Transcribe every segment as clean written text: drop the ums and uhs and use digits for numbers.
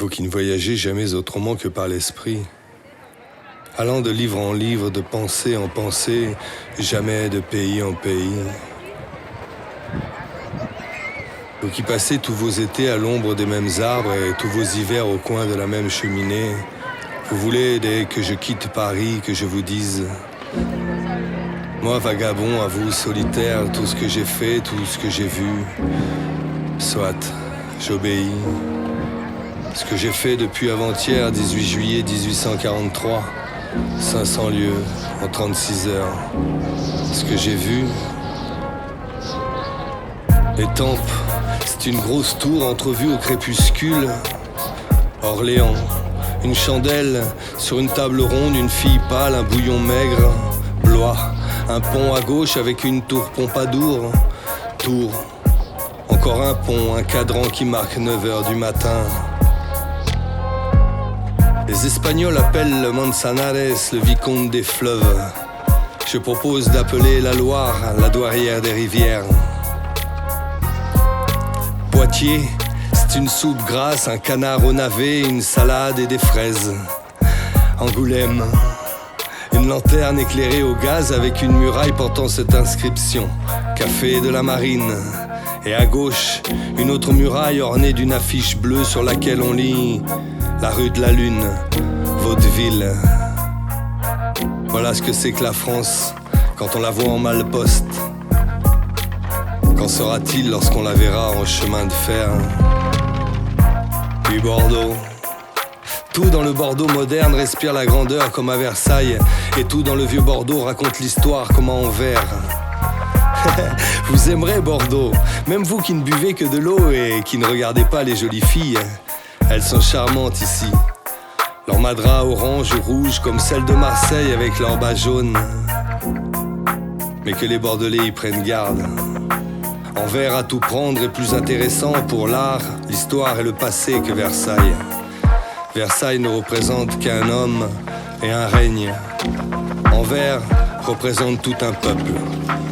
Vous qui ne voyagez jamais autrement que par l'esprit, allant de livre en livre, de pensée en pensée, jamais de pays en pays. Vous qui passez tous vos étés à l'ombre des mêmes arbres et tous vos hivers au coin de la même cheminée, vous voulez, dès que je quitte Paris, que je vous dise: moi vagabond, à vous solitaire, tout ce que j'ai fait, tout ce que j'ai vu, soit, j'obéis. Ce que j'ai fait depuis avant-hier, 18 juillet 1843, 500 lieues en 36 heures. Ce que j'ai vu, Étampes, c'est une grosse tour entrevue au crépuscule. Orléans, une chandelle sur une table ronde, une fille pâle, un bouillon maigre. Blois, un pont à gauche avec une tour Pompadour. Tours, encore un pont, un cadran qui marque 9h du matin. Les Espagnols appellent Manzanares le vicomte des fleuves. Je propose d'appeler la Loire la douairière des rivières. Poitiers, c'est une soupe grasse, un canard au navet, une salade et des fraises. Angoulême, une lanterne éclairée au gaz avec une muraille portant cette inscription: Café de la Marine. Et à gauche, une autre muraille ornée d'une affiche bleue sur laquelle on lit: la rue de la Lune, Vaudeville. Voilà ce que c'est que la France quand on la voit en malle-poste. Qu'en sera-t-il lorsqu'on la verra en chemin de fer? Puis Bordeaux. Tout dans le Bordeaux moderne respire la grandeur comme à Versailles. Et tout dans le vieux Bordeaux raconte l'histoire comme à Anvers. Vous aimerez Bordeaux, même vous qui ne buvez que de l'eau et qui ne regardez pas les jolies filles. Elles sont charmantes ici. Leurs madras orange ou rouge comme celles de Marseille avec leurs bas jaunes. Mais que les Bordelais y prennent garde. Anvers à tout prendre est plus intéressant pour l'art, l'histoire et le passé que Versailles. Versailles ne représente qu'un homme et un règne. Anvers représente tout un peuple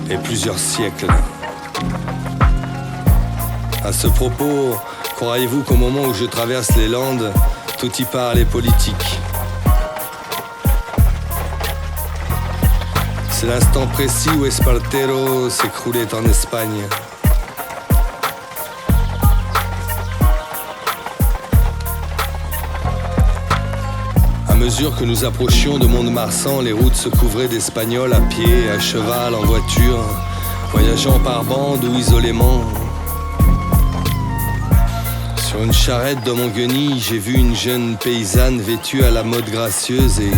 et plusieurs siècles. À ce propos, croyez-vous qu'au moment où je traverse les Landes, tout y parle est politique? C'est l'instant précis où Espartero s'écroulait en Espagne. À mesure que nous approchions de Mont-de-Marsan, les routes se couvraient d'Espagnols à pied, à cheval, en voiture, voyageant par bande ou isolément. Sur une charrette dans mon guenille, j'ai vu une jeune paysanne vêtue à la mode gracieuse et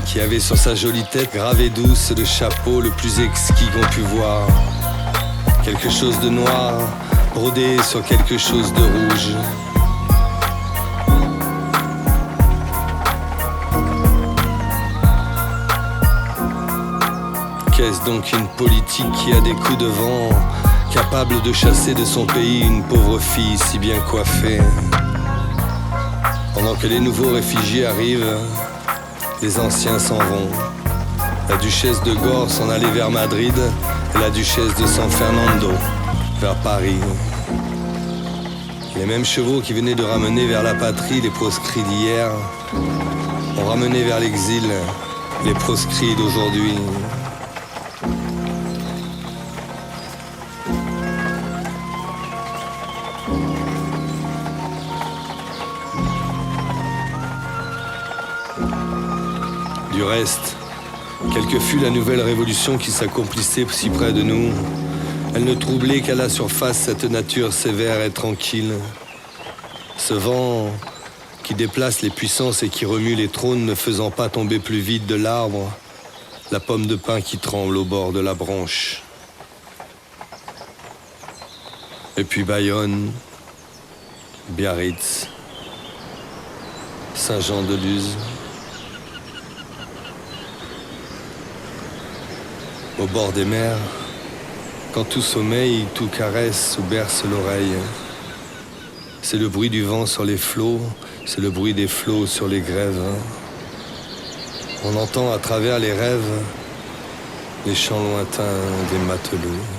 qui avait sur sa jolie tête gravée douce le chapeau le plus exquis qu'on pût voir. Quelque chose de noir, brodé sur quelque chose de rouge. Qu'est-ce donc une politique qui a des coups de vent, capable de chasser de son pays une pauvre fille si bien coiffée? Pendant que les nouveaux réfugiés arrivent, les anciens s'en vont. La duchesse de Gore s'en allait vers Madrid et la duchesse de San Fernando vers Paris. Les mêmes chevaux qui venaient de ramener vers la patrie les proscrits d'hier ont ramené vers l'exil les proscrits d'aujourd'hui. Du reste, quelle que fût la nouvelle révolution qui s'accomplissait si près de nous, elle ne troublait qu'à la surface cette nature sévère et tranquille. Ce vent qui déplace les puissances et qui remue les trônes ne faisant pas tomber plus vite de l'arbre la pomme de pin qui tremble au bord de la branche. Et puis Bayonne, Biarritz, Saint-Jean-de-Luz. Au bord des mers, quand tout sommeille, tout caresse ou berce l'oreille. C'est le bruit du vent sur les flots, c'est le bruit des flots sur les grèves. On entend à travers les rêves les chants lointains des matelots.